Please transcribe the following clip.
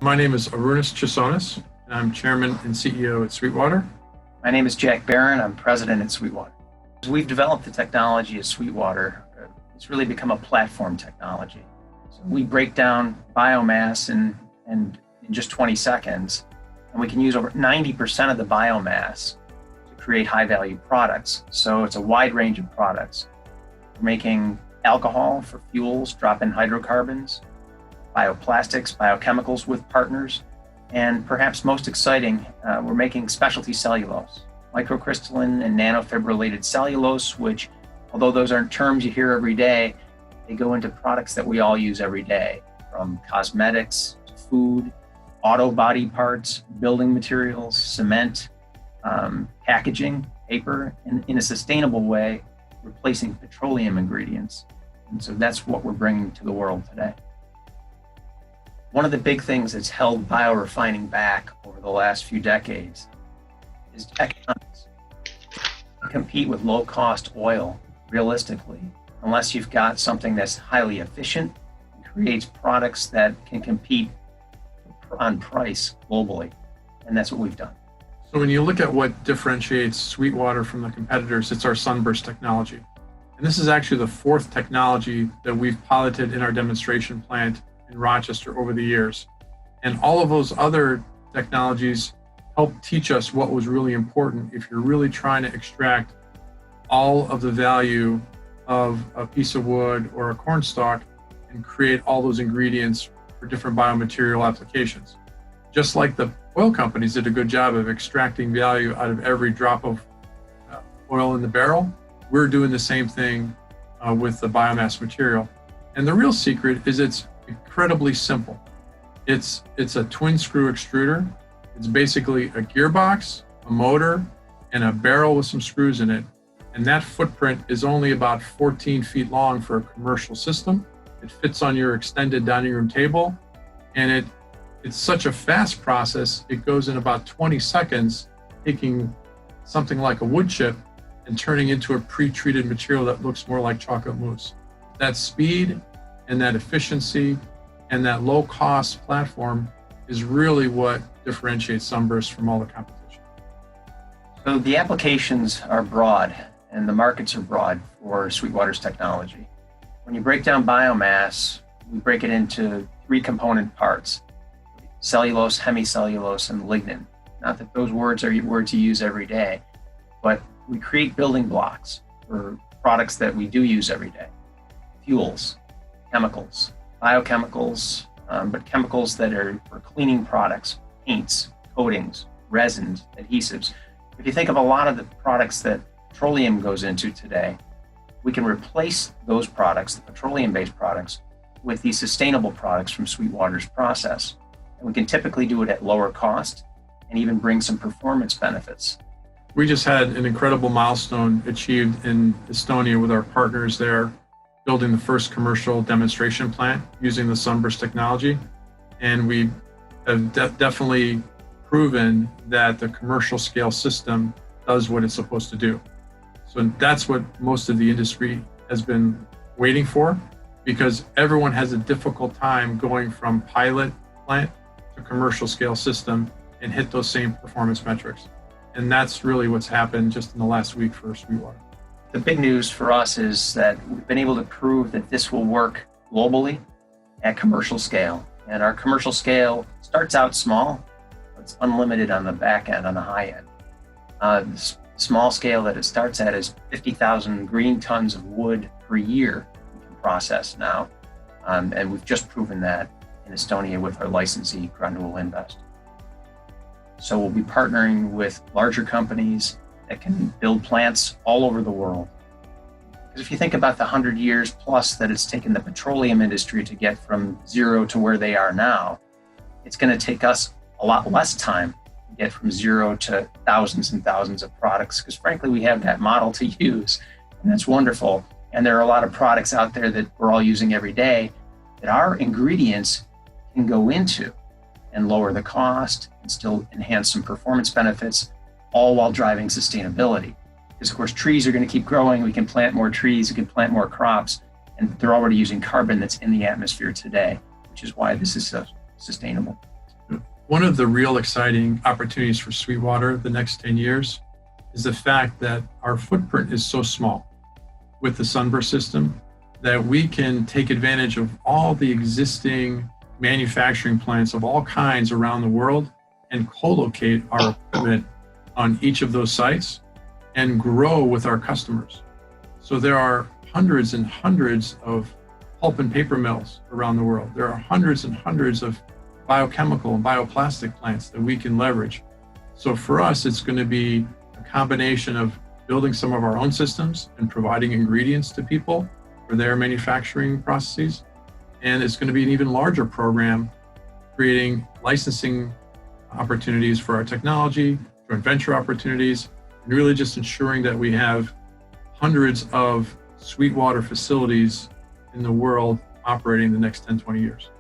My name is Arunas Chesonis, and I'm Chairman and CEO at Sweetwater. My name is Jack Barron. I'm President at Sweetwater. We've developed the technology at Sweetwater. It's really become a platform technology. So we break down biomass in just 20 seconds, and we can use over 90% of the biomass to create high-value products. So it's a wide range of products. We're making alcohol for fuels, drop-in hydrocarbons, bioplastics, biochemicals with partners, and perhaps most exciting, we're making specialty cellulose, microcrystalline and nanofibrillated cellulose, which, although those aren't terms you hear every day, they go into products that we all use every day, from cosmetics to food, auto body parts, building materials, cement, packaging, paper, and in a sustainable way, replacing petroleum ingredients. And so that's what we're bringing to the world today. One of the big things that's held biorefining back over the last few decades is economics. To compete with low-cost oil, realistically, unless you've got something that's highly efficient and creates products that can compete on price globally. And that's what we've done. So when you look at what differentiates Sweetwater from the competitors, it's our Sunburst technology. And this is actually the fourth technology that we've piloted in our demonstration plant in Rochester over the years. And all of those other technologies help teach us what was really important if you're really trying to extract all of the value of a piece of wood or a corn stalk and create all those ingredients for different biomaterial applications. Just like the oil companies did a good job of extracting value out of every drop of oil in the barrel, we're doing the same thing with the biomass material. And the real secret is it's incredibly simple. It's a twin screw extruder. It's basically a gearbox, a motor, and a barrel with some screws in it. And that footprint is only about 14 feet long for a commercial system. It fits on your extended dining room table. And it's such a fast process, it goes in about 20 seconds, taking something like a wood chip and turning into a pre-treated material that looks more like chocolate mousse. That speed and that efficiency and that low-cost platform is really what differentiates Sunburst from all the competition. So the applications are broad and the markets are broad for Sweetwater's technology. When you break down biomass, we break it into three component parts: cellulose, hemicellulose, and lignin. Not that those words are words you use every day, but we create building blocks for products that we do use every day: fuels, chemicals, biochemicals, but chemicals that are for cleaning products, paints, coatings, resins, adhesives. If you think of a lot of the products that petroleum goes into today, we can replace those products, the petroleum-based products, with these sustainable products from Sweetwater's process. And we can typically do it at lower cost and even bring some performance benefits. We just had an incredible milestone achieved in Estonia with our partners there, building the first commercial demonstration plant using the Sunburst technology. And we have definitely proven that the commercial scale system does what it's supposed to do. So that's what most of the industry has been waiting for, because everyone has a difficult time going from pilot plant to commercial scale system and hit those same performance metrics. And that's really what's happened just in the last week for Sweetwater. The big news for us is that we've been able to prove that this will work globally at commercial scale. And our commercial scale starts out small, but it's unlimited on the back end, on the high end. The small scale that it starts at is 50,000 green tons of wood per year we can process now. And we've just proven that in Estonia with our licensee, Granul Invest. So we'll be partnering with larger companies that can build plants all over the world. Because if you think about the 100 years plus that it's taken the petroleum industry to get from zero to where they are now, it's going to take us a lot less time to get from zero to thousands and thousands of products, because frankly, we have that model to use, and that's wonderful. And there are a lot of products out there that we're all using every day that our ingredients can go into and lower the cost and still enhance some performance benefits, all while driving sustainability. Because of course, trees are going to keep growing. We can plant more trees, we can plant more crops, and they're already using carbon that's in the atmosphere today, which is why this is so sustainable. One of the real exciting opportunities for Sweetwater the next 10 years is the fact that our footprint is so small with the Sunburst system that we can take advantage of all the existing manufacturing plants of all kinds around the world and co-locate our equipment on each of those sites and grow with our customers. So there are hundreds and hundreds of pulp and paper mills around the world. There are hundreds and hundreds of biochemical and bioplastic plants that we can leverage. So for us, it's going to be a combination of building some of our own systems and providing ingredients to people for their manufacturing processes. And it's going to be an even larger program, creating licensing opportunities for our technology, joint venture opportunities, and really just ensuring that we have hundreds of Sweetwater facilities in the world operating in the next 10, 20 years.